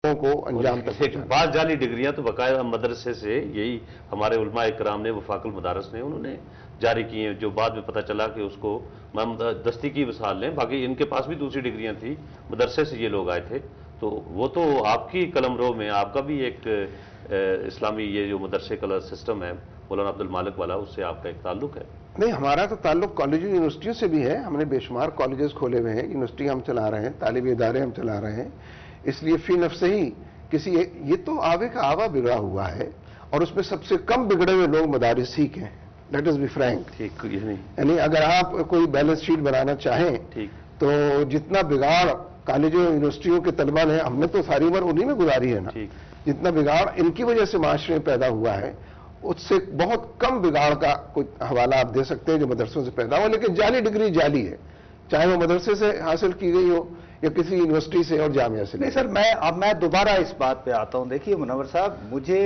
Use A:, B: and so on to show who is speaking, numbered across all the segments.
A: حرکتوں کو انجام تک پہنچانا۔
B: بعض جعلی ڈگریاں تو باقاعدہ مدرسے سے یہی ہمارے علماء اکرام نے وفاق المدارس نے انہوں نے جاری کی ہیں، جو بعد میں پتہ چلا کہ اس کو محمد دستی کی مثال لیں، باقی ان کے پاس بھی دوسری ڈگریاں تھیں، مدرسے سے یہ لوگ آئے تھے، تو وہ تو آپ کی قلم رو میں آپ کا بھی ایک اسلامی یہ جو مدرسے کا سسٹم ہے مولانا عبد المالک والا، اس سے آپ کا ایک تعلق ہے۔
A: نہیں، ہمارا تو تعلق کالج یونیورسٹیوں سے بھی ہے، ہم نے بے شمار کالجز کھولے ہوئے ہیں، یونیورسٹی ہم چلا رہے ہیں، تعلیمی ادارے ہم چلا رہے ہیں، اس لیے فی نفس ہی کسی یہ تو آوے کا آوا بگڑا ہوا ہے، اور اس میں سب سے کم بگڑے ہوئے لوگ مدارس ہی کے ہیں، لیٹ اس بی فرینک۔
B: ٹھیک، یہ نہیں
A: یعنی اگر آپ کوئی بیلنس شیٹ بنانا چاہیں
B: ٹھیک،
A: تو جتنا بگاڑ کالجوں یونیورسٹیوں کے طلبہ نے، ہم نے تو ساری عمر انہی میں گزاری ہے نا،
B: ٹھیک،
A: جتنا بگاڑ ان کی وجہ سے معاشرے میں پیدا ہوا ہے، اس سے بہت کم بگاڑ کا کوئی حوالہ آپ دے سکتے ہیں جو مدرسوں سے پیدا ہوا، لیکن جعلی ڈگری جعلی ہے، چاہے وہ مدرسے سے حاصل کی گئی ہو یا کسی یونیورسٹی سے اور جامعہ سے۔
C: نہیں سر، میں دوبارہ اس بات پہ آتا ہوں۔ دیکھیے منور صاحب، مجھے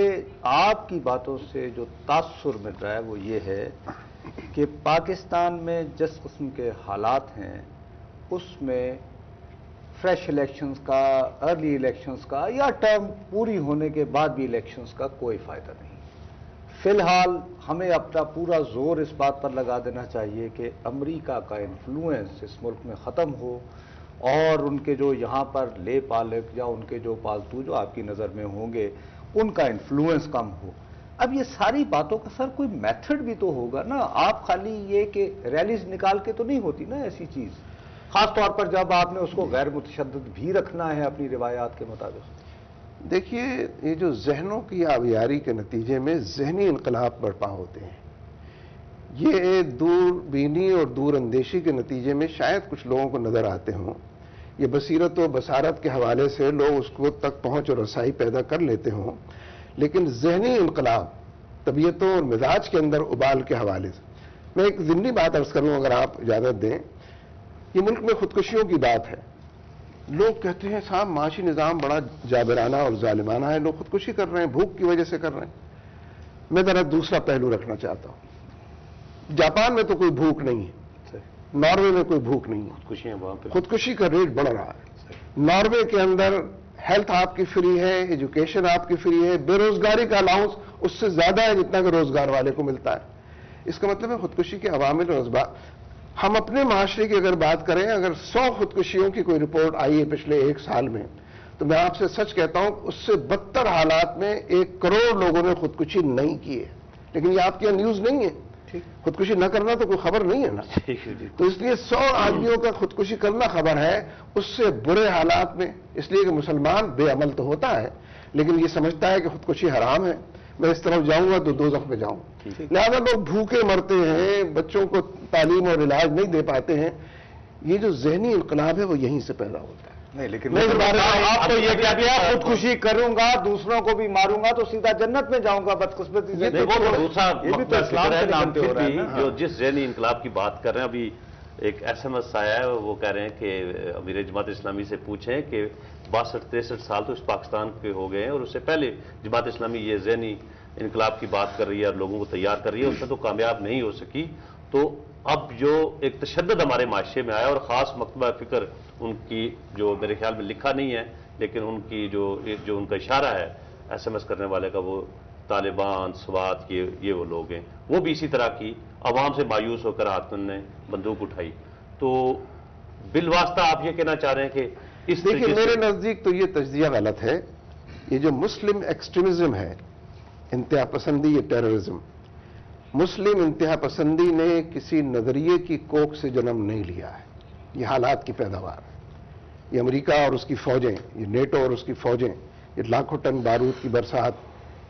C: آپ کی باتوں سے جو تاثر مل رہا ہے وہ یہ ہے کہ پاکستان میں جس قسم کے حالات ہیں اس میں فریش الیکشنز کا، ارلی الیکشنز کا، یا ٹرم پوری ہونے کے بعد بھی الیکشنز کا کوئی فائدہ نہیں۔ فی الحال ہمیں اپنا پورا زور اس بات پر لگا دینا چاہیے کہ امریکہ کا انفلوئنس اس ملک میں ختم ہو، اور ان کے جو یہاں پر لے پالک یا ان کے جو پالتو جو آپ کی نظر میں ہوں گے ان کا انفلوئنس کم ہو۔ اب یہ ساری باتوں کا سر کوئی میتھڈ بھی تو ہوگا نا، آپ خالی یہ کہ ریلیز نکال کے تو نہیں ہوتی نا ایسی چیز، خاص طور پر جب آپ نے اس کو غیر متشدد بھی رکھنا ہے اپنی روایات کے مطابق۔
A: دیکھیے، یہ جو ذہنوں کی آبیاری کے نتیجے میں ذہنی انقلاب برپا ہوتے ہیں، یہ دور بینی اور دور اندیشی کے نتیجے میں شاید کچھ لوگوں کو نظر آتے ہوں، یہ بصیرت و بصارت کے حوالے سے لوگ اس کو تک پہنچ اور رسائی پیدا کر لیتے ہوں، لیکن ذہنی انقلاب طبیعتوں اور مزاج کے اندر ابال کے حوالے سے میں ایک ضمنی بات عرض کروں اگر آپ اجازت دیں۔ یہ ملک میں خودکشیوں کی بات ہے، لوگ کہتے ہیں صاحب معاشی نظام بڑا جابرانہ اور ظالمانہ ہے، لوگ خودکشی کر رہے ہیں، بھوک کی وجہ سے کر رہے ہیں۔ میں ذرا دوسرا پہلو رکھنا چاہتا ہوں۔ جاپان میں تو کوئی بھوک نہیں ہے، ناروے میں کوئی بھوک نہیں ہے، خودکشی کا ریٹ بڑھ رہا ہے۔ ناروے کے اندر ہیلتھ آپ کی فری ہے، ایجوکیشن آپ کی فری ہے، بے روزگاری کا الاؤنس اس سے زیادہ ہے جتنا کہ روزگار والے کو ملتا ہے۔ اس کا مطلب ہے خودکشی کے عوامل اور اسباب۔ ہم اپنے معاشرے کی اگر بات کریں، اگر 100 خودکشیوں کی کوئی رپورٹ آئی ہے پچھلے 1 سال میں، تو میں آپ سے سچ کہتا ہوں اس سے بدتر حالات میں 1 کروڑ لوگوں نے خودکشی نہیں کی ہے، لیکن یہ آپ کے یہاں نیوز نہیں ہے۔ خودکشی نہ کرنا تو کوئی خبر نہیں ہے نا، تو اس لیے 100 آدمیوں کا خودکشی کرنا خبر ہے، اس سے برے حالات میں، اس لیے کہ مسلمان بے عمل تو ہوتا ہے لیکن یہ سمجھتا ہے کہ خودکشی حرام ہے، میں اس طرف جاؤں گا تو دوزخ میں جاؤں، لہذا لوگ بھوکے مرتے ہیں، بچوں کو تعلیم اور علاج نہیں دے پاتے ہیں۔ یہ جو ذہنی انقلاب ہے وہ یہیں سے پیدا ہوتا ہے۔
C: نہیں لیکن آپ تو یہ کہتے ہیں خودکشی کروں گا دوسروں کو بھی ماروں گا تو سیدھا جنت میں جاؤں گا بدقسمتی سے،
B: دوسرا
C: یہ بھی تو اسلام کے نام پہ ہو رہا ہے نا۔
B: جو جس ذہنی انقلاب کی بات کر رہے ہیں، ابھی ایک SMS آیا ہے، وہ کہہ رہے ہیں کہ امیر جماعت اسلامی سے پوچھیں کہ 62-63 سال تو اس پاکستان کے ہو گئے ہیں، اور اس سے پہلے جماعت اسلامی یہ ذہنی انقلاب کی بات کر رہی ہے اور لوگوں کو تیار کر رہی ہے، اس میں تو کامیاب نہیں ہو سکی۔ تو اب جو ایک تشدد ہمارے معاشرے میں آیا، اور خاص مکتبہ فکر ان کی جو میرے خیال میں لکھا نہیں ہے لیکن ان کی جو ان کا اشارہ ہے SMS کرنے والے کا، وہ طالبان، سوات یہ وہ لوگ ہیں، وہ بھی اسی طرح کی عوام سے مایوس ہو کر ہاتھ نے بندوق اٹھائی۔ تو بالواسطہ آپ یہ کہنا چاہ رہے ہیں کہ اس
A: دیکھیے میرے نزدیک تو یہ تجزیہ غلط ہے۔ یہ جو مسلم ایکسٹریمزم ہے، انتہا پسندی، یہ ٹیررزم، مسلم انتہا پسندی نے کسی نظریے کی کوکھ سے جنم نہیں لیا ہے، یہ حالات کی پیداوار ہے۔ یہ امریکہ اور اس کی فوجیں، یہ نیٹو اور اس کی فوجیں، یہ لاکھوں ٹن بارود کی برسات،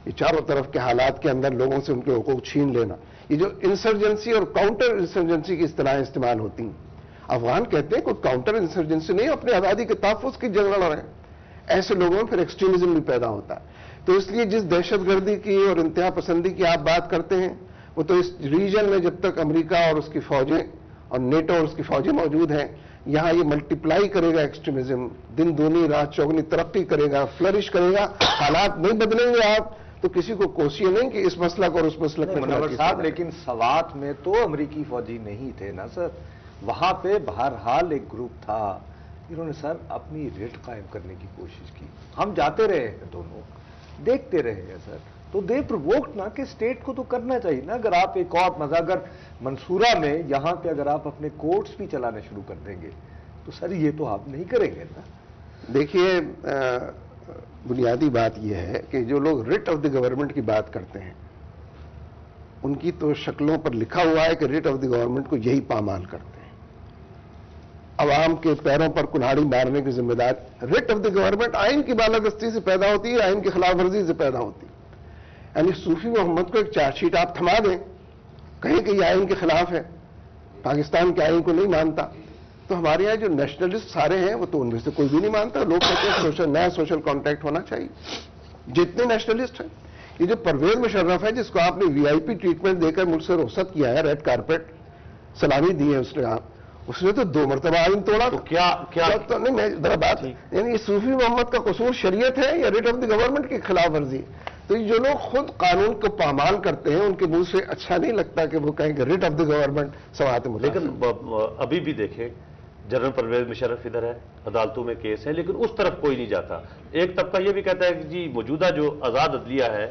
A: یہ چاروں طرف کے حالات کے اندر لوگوں سے ان کے حقوق چھین لینا، یہ جو انسرجنسی اور کاؤنٹر انسرجنسی کی اصطلاحیں استعمال ہوتی ہیں، افغان کہتے ہیں کوئی کاؤنٹر انسرجنسی نہیں، اپنے آزادی کے تحفظ کی جنگ لڑ رہے ہیں، ایسے لوگوں میں پھر ایکسٹریمزم بھی پیدا ہوتا ہے۔ تو اس لیے جس دہشت گردی کی اور انتہا پسندی کی آپ بات کرتے ہیں، وہ تو اس ریجن میں جب تک امریکہ اور اس کی فوجیں اور نیٹو اور اس کی فوجیں موجود ہیں، یہاں یہ ملٹیپلائی کرے گا ایکسٹریمزم، دن دونی رات چوگنی ترقی کرے گا، فلرش کرے گا، حالات نہیں بدلیں گے آپ تو کسی کو کوسیے نہیں کہ اس مسلک اور اس مسلک میں
C: منور صاحب، لیکن سوات میں تو امریکی فوجی نہیں تھے نا سر، وہاں پہ بہرحال ایک گروپ تھا انہوں نے سر اپنی ریٹ قائم کرنے کی کوشش کی. ہم جاتے رہے ہیں دونوں, دیکھتے رہے ہیں سر, تو دے پرووکڈ نا کہ اسٹیٹ کو تو کرنا چاہیے نا. اگر آپ ایک اور مزہ, اگر منصورہ میں یہاں پہ اگر آپ اپنے کورٹس بھی چلانے شروع کر دیں گے تو سر یہ تو آپ نہیں کریں گے نا.
A: دیکھیے بنیادی بات یہ ہے کہ جو لوگ ریٹ آف دی گورنمنٹ کی بات کرتے ہیں ان کی تو شکلوں پر لکھا ہوا ہے کہ ریٹ آف دی گورنمنٹ کو یہی پامال کرتے ہیں. عوام کے پیروں پر کلہاڑی مارنے کی ذمہ دار ریٹ آف دی گورنمنٹ آئین کی بالادستی سے پیدا ہوتی ہے, آئین کی خلاف ورزی سے پیدا ہوتی ہے. یعنی صوفی محمد کو ایک چارج شیٹ آپ تھما دیں, کہیں کہ یہ آئین کے خلاف ہے, پاکستان کے آئین کو نہیں مانتا, تو ہمارے یہاں جو نیشنلسٹ سارے ہیں وہ تو ان میں سے کوئی بھی نہیں مانتا. لوگ کہتے ہیں نیا سوشل کانٹیکٹ ہونا چاہیے. جتنے نیشنلسٹ ہیں, یہ جو پرویز مشرف ہے جس کو آپ نے وی آئی پی ٹریٹمنٹ دے کر ملک سے رخصت کیا ہے, ریڈ کارپیٹ سلامی دی ہے اس نے تو 2 مرتبہ آئین توڑا.
B: تو کیا
A: تو نہیں, میں ذرا بات, یعنی صوفی محمد کا قصور شریعت ہے یا ریٹ آف دی گورنمنٹ کی خلاف ورزی؟ تو جو لوگ خود قانون کو پامال کرتے ہیں ان کے منہ سے اچھا نہیں لگتا کہ وہ کہیں کہ ریٹ آف دی گورنمنٹ سماعت ملک.
B: لیکن ابھی بھی دیکھیں جنرل پرویز مشرف ادھر ہے, عدالتوں میں کیس ہے, لیکن اس طرف کوئی نہیں جاتا. ایک طبقہ یہ بھی کہتا ہے کہ جی موجودہ جو آزاد عدلیہ ہے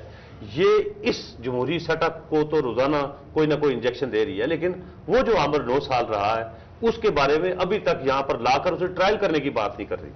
B: یہ اس جمہوری سیٹ اپ کو تو روزانہ کوئی نہ کوئی انجیکشن دے رہی ہے, لیکن وہ جو عمر 9 سال رہا ہے اس کے بارے میں ابھی تک یہاں پر لا کر اسے ٹرائل کرنے کی بات نہیں کر رہی.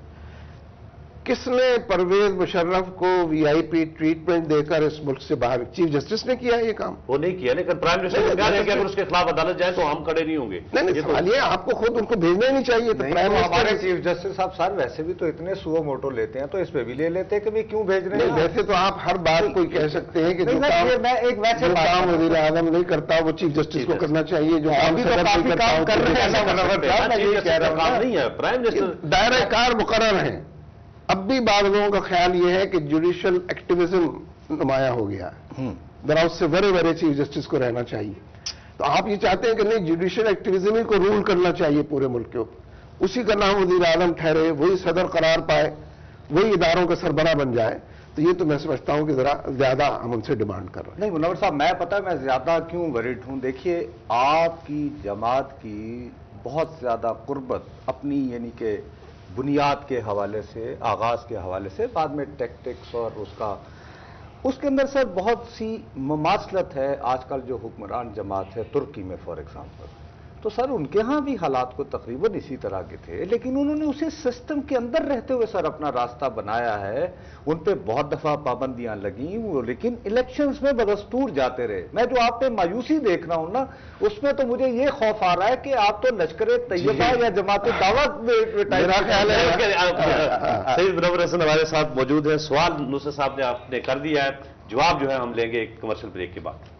A: کس نے پرویز مشرف کو وی آئی پی ٹریٹمنٹ دے کر اس ملک سے باہر؟ چیف جسٹس نے کیا یہ کام؟
B: وہ نہیں کیا, لیکن پرائم منسٹر نے کہا ہے کہ اگر اس کے خلاف عدالت جائے تو ہم کھڑے نہیں ہوں گے.
A: نہیں, سوال یہ آپ کو خود ان کو بھیجنا ہی نہیں چاہیے. تو
C: ہمارے چیف جسٹس صاحب سر ویسے بھی تو اتنے سو موٹو لیتے ہیں, تو اس پہ بھی لے لیتے ہیں کہ کیوں بھیج رہے ہیں.
A: ویسے تو آپ ہر بات کوئی کہہ سکتے ہیں کہ جو کام وزیر اعظم نہیں کرتا وہ چیف جسٹس کو کرنا چاہیے. جو
B: پرائم منسٹر
A: دائرہ کار مقرر ہیں. اب بھی بعض لوگوں کا خیال یہ ہے کہ جوڈیشل ایکٹیویزم نمایاں ہو گیا ہے, ذرا اس سے بڑے چیف جسٹس کو رہنا چاہیے. تو آپ یہ چاہتے ہیں کہ نہیں, جوڈیشل ایکٹیویزم ہی کو رول کرنا چاہیے پورے ملک کے اوپر, اسی کا نام وزیر اعظم ٹھہرے, وہی صدر قرار پائے, وہی اداروں کا سربراہ بن جائے. تو یہ تو میں سمجھتا ہوں کہ ذرا زیادہ ہم ان سے ڈیمانڈ کر رہے ہیں.
C: نہیں منور صاحب, میں پتہ میں زیادہ کیوں ورڈ ہوں. دیکھیے آپ کی جماعت کی بہت زیادہ قربت اپنی یعنی کہ بنیاد کے حوالے سے, آغاز کے حوالے سے, بعد میں ٹیکٹکس اور اس کے اندر سر بہت سی مماثلت ہے. آج کل جو حکمران جماعت ہے ترکی میں فار ایگزامپل, تو سر ان کے ہاں بھی حالات کو تقریباً اسی طرح کے تھے, لیکن انہوں نے اسے سسٹم کے اندر رہتے ہوئے سر اپنا راستہ بنایا ہے. ان پہ بہت دفعہ پابندیاں لگیں وہ, لیکن الیکشنز میں بدستور جاتے رہے. میں جو آپ پہ مایوسی دیکھ رہا ہوں نا, اس میں تو مجھے یہ خوف آ رہا ہے کہ آپ تو لشکر طیبہ یا جماعت دعوت میں
B: میرا خیال ہے سید منور حسن ہمارے ساتھ موجود ہیں. سوال نصرت صاحب نے آپ نے کر دیا ہے, جواب جو ہے ہم لیں گے ایک کمرشل بریک کے بعد.